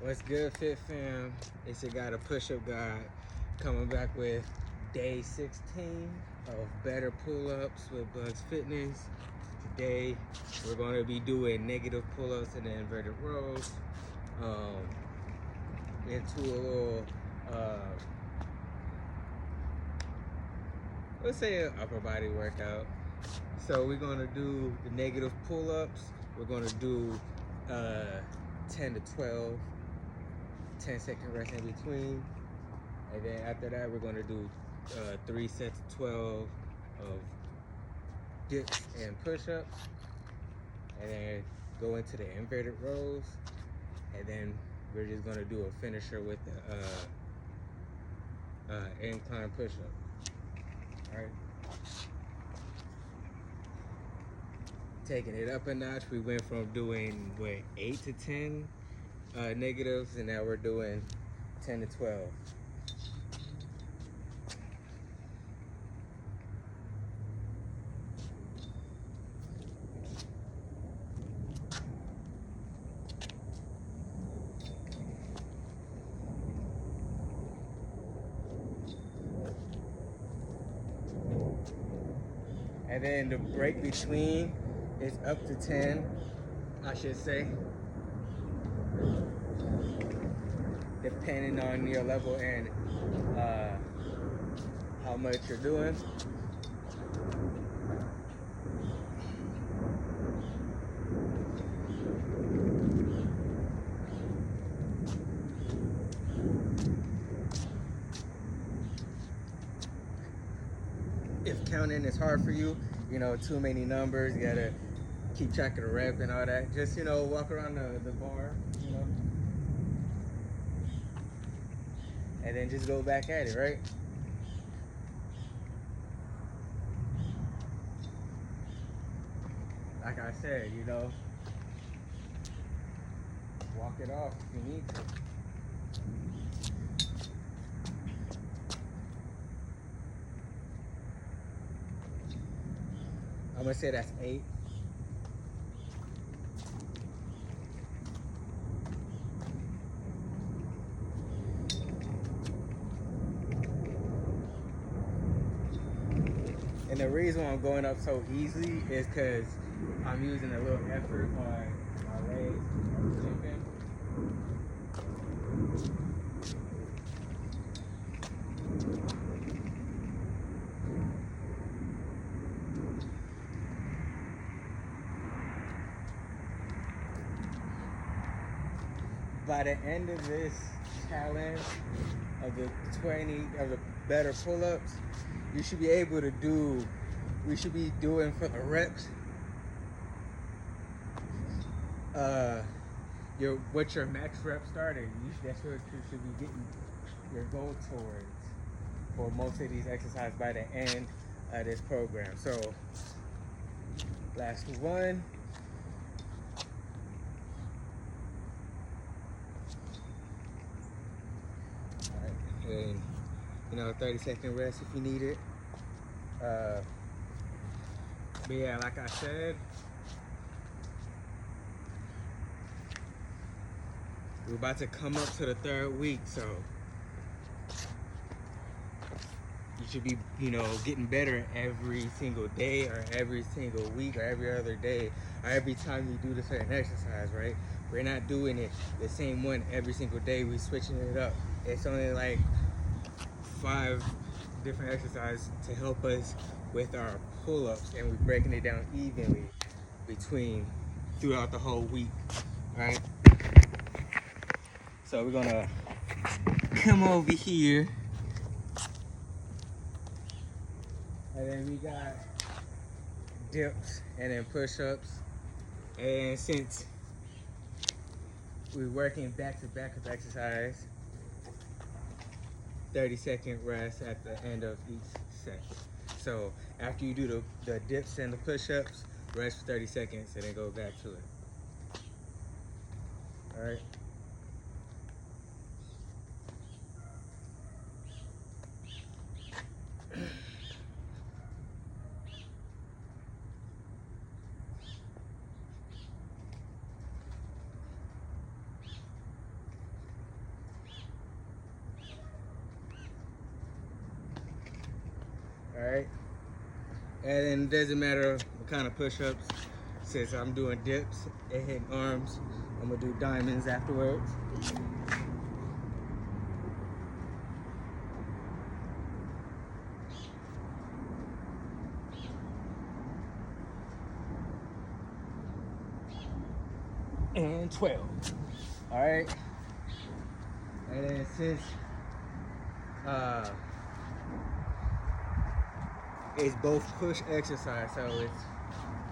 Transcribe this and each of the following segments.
What's good, Fit Fam? It's your guy, the Push-Up God, coming back with day 16 of better pull-ups with Bugs Fitness. Today, we're going to be doing negative pull-ups in the inverted rows, into a little, let's say an upper body workout. So we're going to do the negative pull-ups. We're going to do 10 to 12. 10-second rest in between, and then after that we're going to do 3 sets of 12 of dips and push-ups, and then go into the inverted rows, and then we're just going to do a finisher with the incline push-up. All right, taking it up a notch, we went from doing 8 to 10 negatives, and now we're doing 10 to 12. And then the break between is up to 10, I should say, depending on your level and how much you're doing. If counting is hard for you, too many numbers, you gotta keep track of the rep and all that. Just, walk around the bar, and then just go back at it, right? Like I said, walk it off if you need to. I'm gonna say that's 8. And the reason why I'm going up so easy is because I'm using a little effort on my legs and jumping. By the end of this challenge of the 20 of the better pull-ups, you should be able to do, we should be doing for the reps, what your max rep started. That's what you should be getting your goal towards for most of these exercises by the end of this program. So last one. And 30-second rest if you need it. But yeah, like I said, we're about to come up to the 3rd week, so you should be, getting better every single day or every single week or every other day or every time you do the certain exercise, right? We're not doing it the same one every single day. We're switching it up. It's only like 5 different exercises to help us with our pull-ups, and we're breaking it down evenly throughout the whole week. All right, so we're gonna come over here, and then we got dips and then push-ups. And since we're working back-to-back of exercise, 30-second rest at the end of each set. So after you do the dips and the push-ups, rest for 30 seconds and then go back to it. All right. right? And then it doesn't matter what kind of push-ups. Since I'm doing dips and hitting arms, I'm gonna do diamonds afterwards. And 12. All right. And then since it's both push exercise, so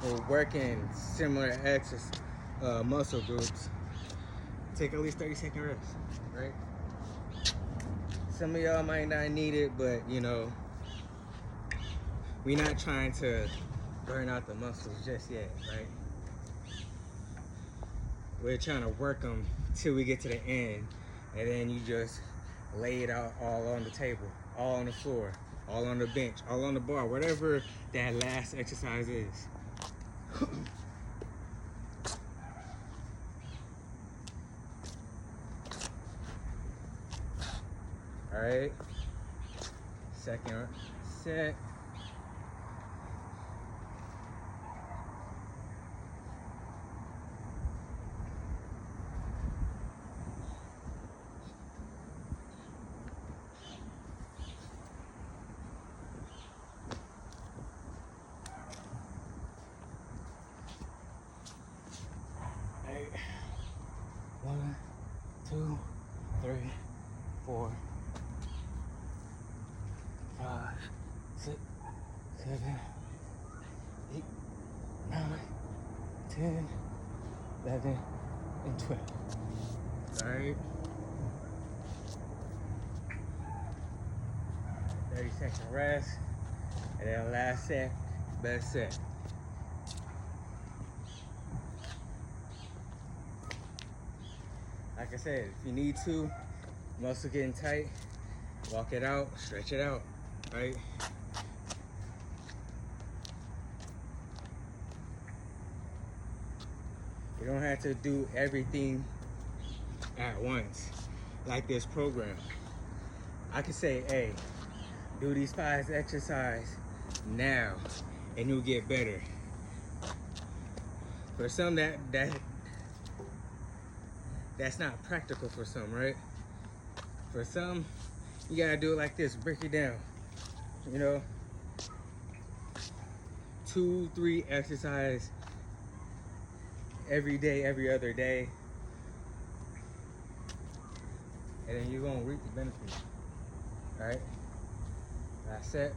we're working similar muscle groups. Take at least 30-second rest, right? Some of y'all might not need it, but you know, we're not trying to burn out the muscles just yet, right? We're trying to work them till we get to the end, and then you just lay it out all on the table, all on the floor, all on the bench, all on the bar, whatever that last exercise is. All right, second set. One, two, three, 4, 5, 6, 7, 8, 9, 10, 11, and 12. All right. 30-second rest, and then last set, best set. Like I said, if you need to, muscle getting tight, walk it out, stretch it out, right? You don't have to do everything at once, like this program. I could say, hey, do these 5 exercises now, and you'll get better. For some, that's not practical for some, right? For some, you gotta do it like this, break it down. You know, 2, 3 exercises every day, every other day. And then you're gonna reap the benefits, all right? That's it,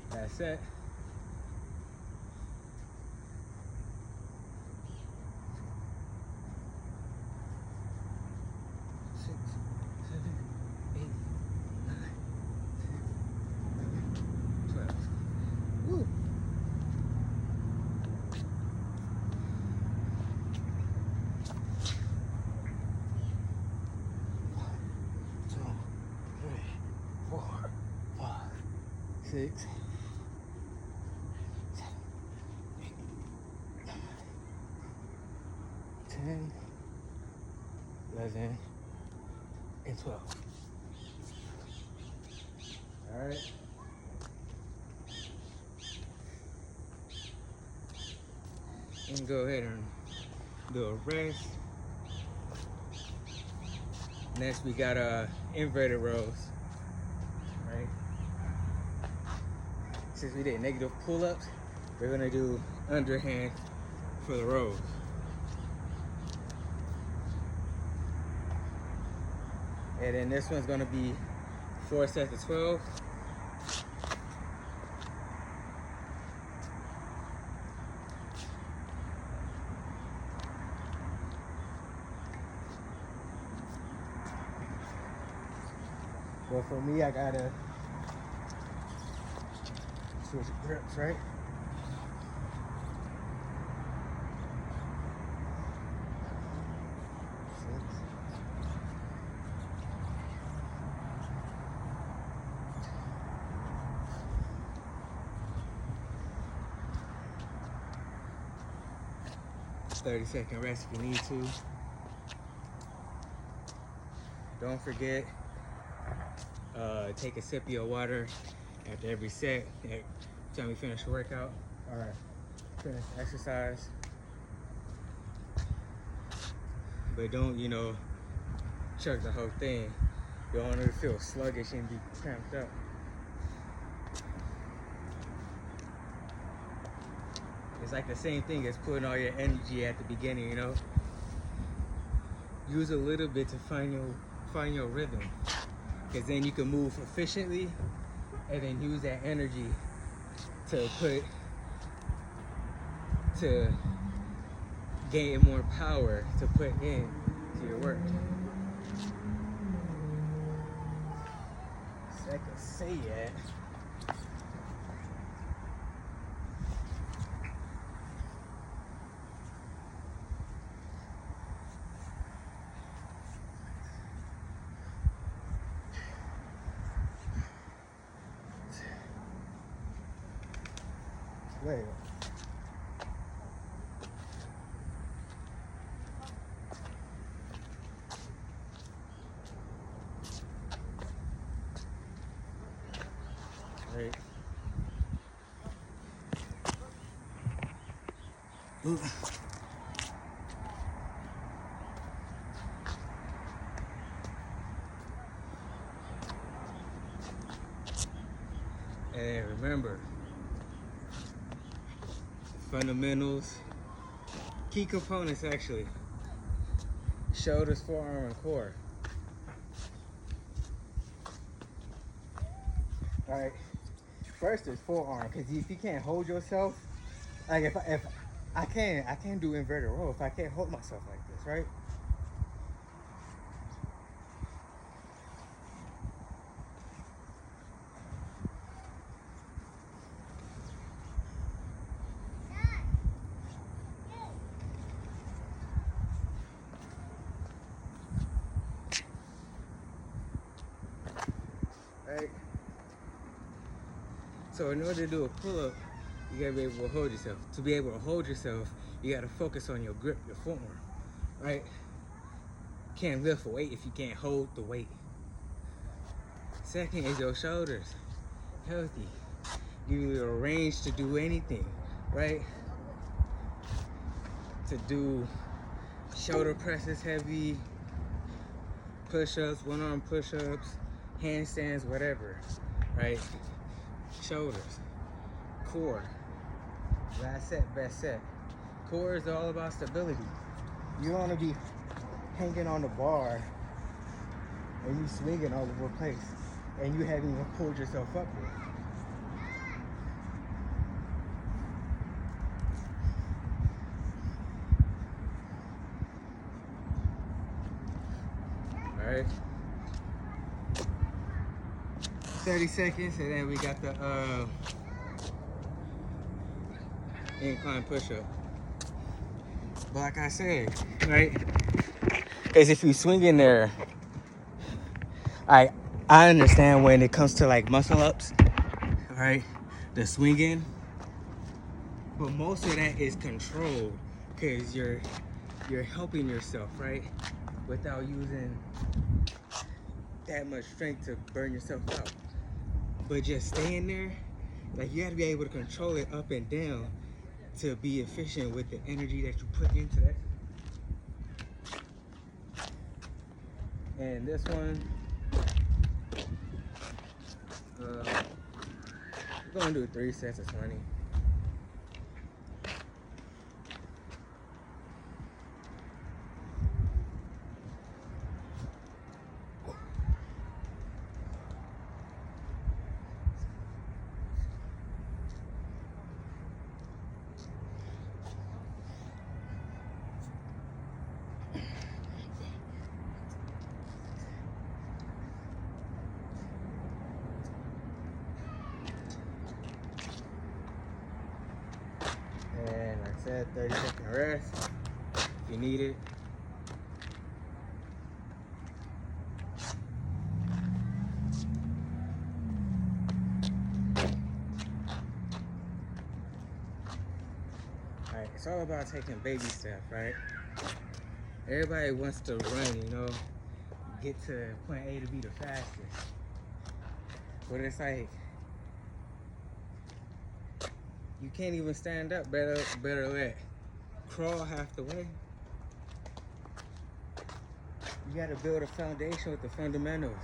that's it. 6, 7, 8, 9, 10, 12. Woo. Six, 7, 8, 9, 10, 11, and 12. All right. And go ahead and do a rest. Next, we got inverted rows. Right. Since we did negative pull-ups, we're gonna do underhand for the rows. And then this one's gonna be 4 sets of 12. Well, for me, I gotta switch grips, right? Six. 30-second rest if you need to. Don't forget, take a sip of your water After every set, every time we finish the workout or finish the exercise. But don't, chug the whole thing. You don't want to feel sluggish and be cramped up. It's like the same thing as putting all your energy at the beginning, Use a little bit to find your rhythm. Because then you can move efficiently and then use that energy to gain more power to put in to your work. So I can say it. Wait. Right. Ooh. And remember, fundamentals, key components actually, shoulders, forearm, and core. All right, first is forearm, because if you can't hold yourself, like if I can't do inverted row if I can't hold myself like this, right? Right. So in order to do a pull-up, you gotta be able to hold yourself. To be able to hold yourself, you gotta focus on your grip, your forearm, right? Can't lift a weight if you can't hold the weight. Second is your shoulders, healthy. Give you a range to do anything, right? To do shoulder presses heavy, push-ups, one-arm push-ups, handstands, whatever, right? Shoulders, core, last set, best set. Core is all about stability. You don't want to be hanging on the bar and you swinging all over the place and you haven't even pulled yourself up yet. All right. 30 seconds, and then we got the incline push-up. But like I said, right, is if you swing in there, I understand when it comes to like muscle ups, right, the swinging, but most of that is controlled because you're helping yourself, right, without using that much strength to burn yourself out. But just staying there, like you have to be able to control it up and down to be efficient with the energy that you put into that. And this one, we're gonna do 3 sets of 20. And like I said, 30-second rest if you need it. Alright, it's all about taking baby steps, right? Everybody wants to run, get to point A to B the fastest. But it's like, You can't even stand up, better let crawl half the way. You gotta build a foundation with the fundamentals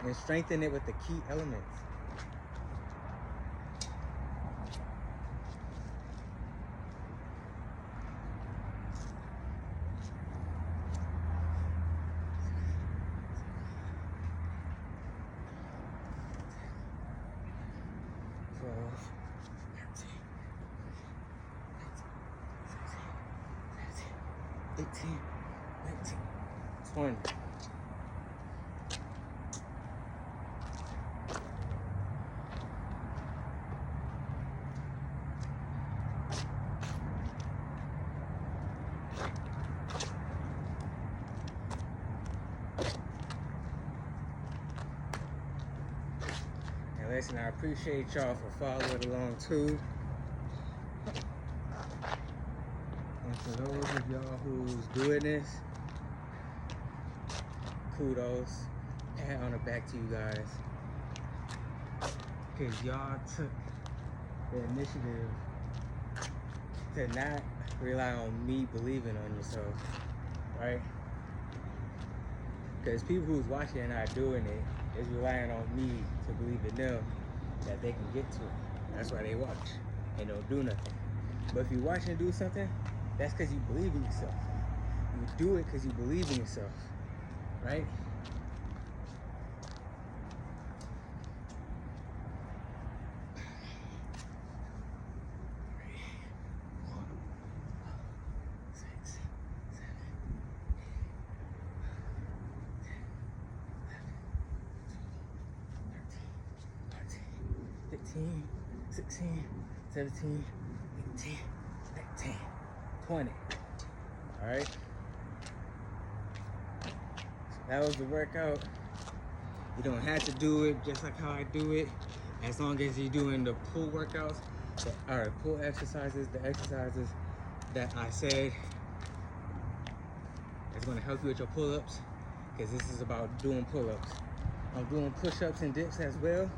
and strengthen it with the key elements. Twelve, 18, 19, 20. And listen, I appreciate y'all for following along too. And for those of y'all who's doing this, kudos. Pat on the back to you guys. Because y'all took the initiative to not rely on me believing on yourself, right? Because people who's watching and not doing it is relying on me to believe in them that they can get to it. That's why they watch and don't do nothing. But if you watch and do something, that's because you believe in yourself. You do it because you believe in yourself, right? $15, $16, $17, $18, $19, $20. All right. So that was the workout. You don't have to do it just like how I do it, as long as you're doing the pull workouts, pull exercises, the exercises that I said is going to help you with your pull-ups, because this is about doing pull-ups. I'm doing push-ups and dips as well,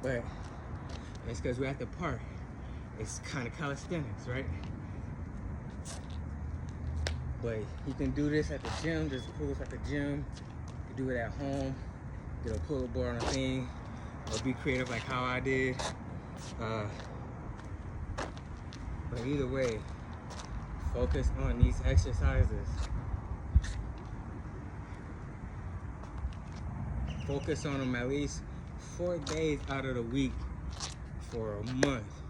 but it's because we're at the park. It's kind of calisthenics, right? But you can do this at the gym. There's pull-ups at the gym. You can do it at home. Get a pull-up bar on a thing, or be creative like how I did. But either way, focus on these exercises. Focus on them at least 4 days out of the week for a month.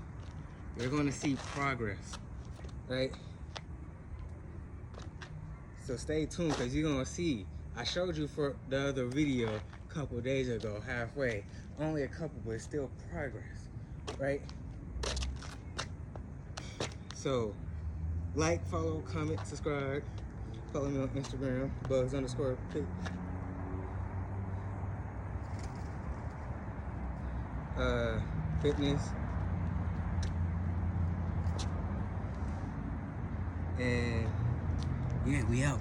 You're gonna see progress, right? So stay tuned, because you're gonna see. I showed you for the other video a couple days ago, halfway. Only a couple, but it's still progress, right? So, like, follow, comment, subscribe. Follow me on Instagram, bugs_pic. Fitness. And yeah, we out.